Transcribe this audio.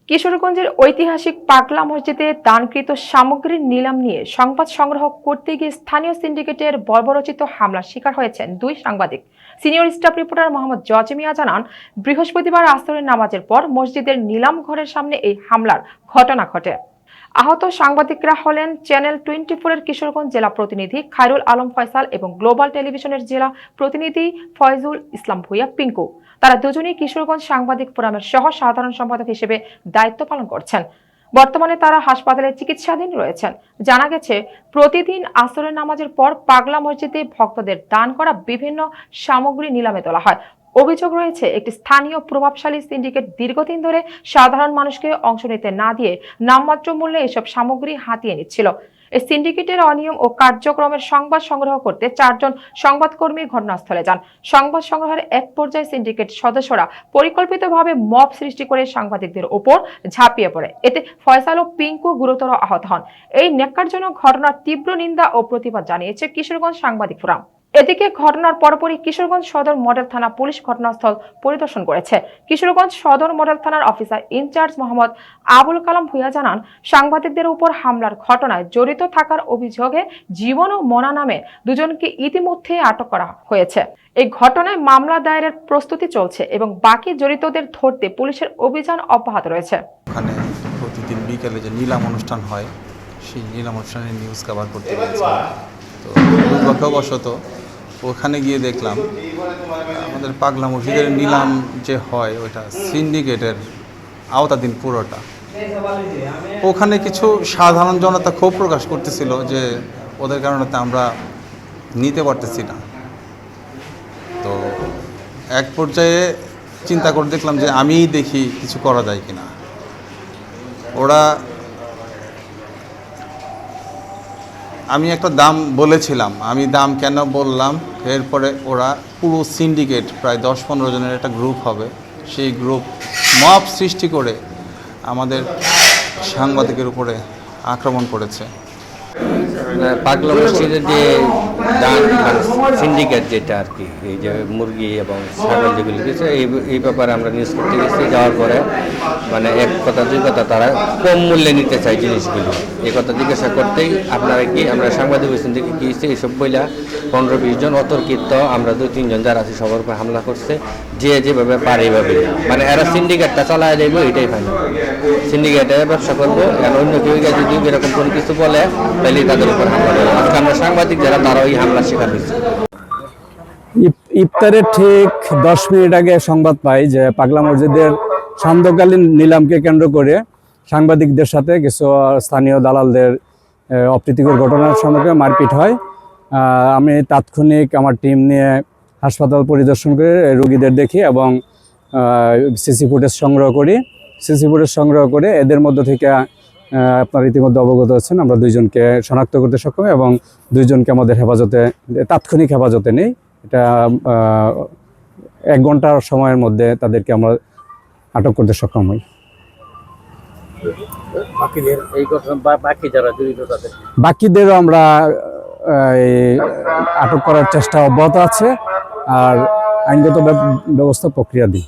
কিশোরগঞ্জের ঐতিহাসিক পাগলা মসজিদে দানকৃত সামগ্রীর নিলাম নিয়ে সংবাদ সংগ্রহ করতে গিয়ে স্থানীয় সিন্ডিকেটের বর্বরচিত হামলার শিকার হয়েছেন দুই সাংবাদিক। সিনিয়র স্টাফ রিপোর্টার মোহাম্মদ জজ মিয়া জানান, বৃহস্পতিবার আসরের নামাজের পর মসজিদের নিলাম ঘরের সামনে এই হামলার ঘটনা ঘটে। আহত সাংবাদিকরা হলেন চ্যানেল 24-এর কিশোরগঞ্জ জেলা প্রতিনিধি খায়রুল আলম ফয়সাল এবং গ্লোবাল টেলিভিশনের জেলা প্রতিনিধি ফয়জুল ইসলাম ভুইয়া পিঙ্কু। তারা দুজনেই কিশোরগঞ্জ সাংবাদিক ফোরামের সহ সাধারণ সম্পাদক হিসেবে দায়িত্ব পালন করছেন। বর্তমানে তারা হাসপাতালে চিকিৎসাধীন রয়েছেন। জানা গেছে, প্রতিদিন আসরের নামাজের পর পাগলা মসজিদে ভক্তদের দান করা বিভিন্ন সামগ্রী নিলামে তোলা হয়। অভিযোগ রয়েছে, একটি স্থানীয় প্রভাবশালী সিন্ডিকেট দীর্ঘদিন ধরে সাধারণ মানুষকে অংশ নিতে না দিয়ে নামমাত্র মূল্যে এসব সামগ্রী হাতিয়ে নিচ্ছিল। এই সিন্ডিকেটের অনিয়ম ও কার্যক্রমের সংবাদ সংগ্রহ করতে 4 জন সংবাদকর্মী ঘটনাস্থলে যান। সংবাদ সংগ্রহের এক পর্যায়ে সিন্ডিকেট সদস্যরা পরিকল্পিতভাবে মব সৃষ্টি করে সাংবাদিকদের ওপর ঝাঁপিয়ে পড়ে। এতে ফয়সাল ও পিঙ্কু গুরুতর আহত হন। এই ন্যাক্কারজনক ঘটনার তীব্র নিন্দা ও প্রতিবাদ জানিয়েছে কিশোরগঞ্জ সাংবাদিক ফোরাম। এদিকে ঘটনার পরপরই কিশোরগঞ্জ সদর মডেল থানা পুলিশ ঘটনাস্থল পরিদর্শন করেছে। কিশোরগঞ্জ সদর মডেল থানার অফিসার ইনচার্জ মোহাম্মদ আবুল কালাম ভুইয়া জানান, সাংবাদিকদের উপর হামলার ঘটনায় জড়িত থাকার অভিযোগে জীবন ও মনা নামে দুজনকে ইতিমধ্যে আটক করা হয়েছে। এই ঘটনায় মামলা দায়েরের প্রস্তুতি চলছে এবং বাকি জড়িতদের ধরতে পুলিশের অভিযান অব্যাহত রয়েছে। ওখানে প্রতিদিন বিকেলে যে নিলাম অনুষ্ঠান হয়, সেই নিলাম অনুষ্ঠানের নিউজ কভার করতে গিয়েছিলাম। তো দুর্ভাগ্যবশত ওখানে গিয়ে দেখলাম আমাদের পাগলা মসজিদের নিলাম যে হয় ওইটা সিন্ডিকেটের আওতাধীন পুরোটা। ওখানে কিছু সাধারণ জনতা ক্ষোভ প্রকাশ করতেছিল যে ওদের কারণে আমরা নিতে পারতেছি না। তো এক পর্যায়ে চিন্তা করে দেখলাম যে আমিই দেখি কিছু করা যায় কিনা। আমি একটা দাম বলেছিলাম, আমি দাম কেন বললাম, এরপরে ওরা পুরো সিন্ডিকেট প্রায় 10-15 জনের একটা গ্রুপ হবে, সেই গ্রুপ মব সৃষ্টি করে আমাদের সাংবাদিকের উপরে আক্রমণ করেছে। পাগলা মসজিদের যে সিন্ডিকেট যেটা আর কি, এই যে মুরগি এবং ছাগল যেগুলি গেছে, এই ব্যাপারে আমরা নিউজ করতে গেছি। যাওয়ার পরে মানে এক কথা দুই কথা তারা কম মূল্যে নিতে চায় জিনিসগুলি। এই কথা জিজ্ঞাসা করতেই আপনারা কি, আমরা সাংবাদিক থেকে গিয়েছি, এইসব বইলা 15-20 জন অতর্কিত আমরা 2-3 জন যারা আছি সবার উপর হামলা করছে। যেভাবে পারে এইভাবে মানে এরা সিন্ডিকেটটা চালায় যাইব, এটাই ফাইনাল। সিন্ডিকেটের ব্যবসা করবো, আর অন্য কেউ যদি এরকম কোনো কিছু বলে তাহলে তাদের উপর হামলা করে। আজকে আমরা সাংবাদিক যারা তারা ওই হামলার শিকার হয়েছে। ইফতারের ঠিক 10 মিনিট আগে সংবাদ পাই যে পাগলা মসজিদের সান্ধ্যকালীন নিলামকে কেন্দ্র করে সাংবাদিকদের সাথে কিছু স্থানীয় দালালদের অপ্রীতিকর ঘটনার সম্মুখীন মারপিট হয়। আমি তাৎক্ষণিক আমার টিম নিয়ে হাসপাতাল পরিদর্শন করে রোগীদের দেখি এবং সিসি ফুটেজ সংগ্রহ করি। সিসি ফুটেজ সংগ্রহ করে এদের মধ্য থেকে আপনারা ইতিমধ্যে অবগত আছেন, আমরা 2 জনকে শনাক্ত করতে সক্ষম এবং 2 জনকে আমাদের হেফাজতে, তাৎক্ষণিক হেফাজতে নেই। এটা 1 ঘন্টার সময়ের মধ্যে তাদেরকে আমরা আটক করতে সক্ষম হই। বাকিদেরও আমরা আটক করার চেষ্টা অব্যাহত আছে আর আইনগত ব্যবস্থা প্রক্রিয়া দিই।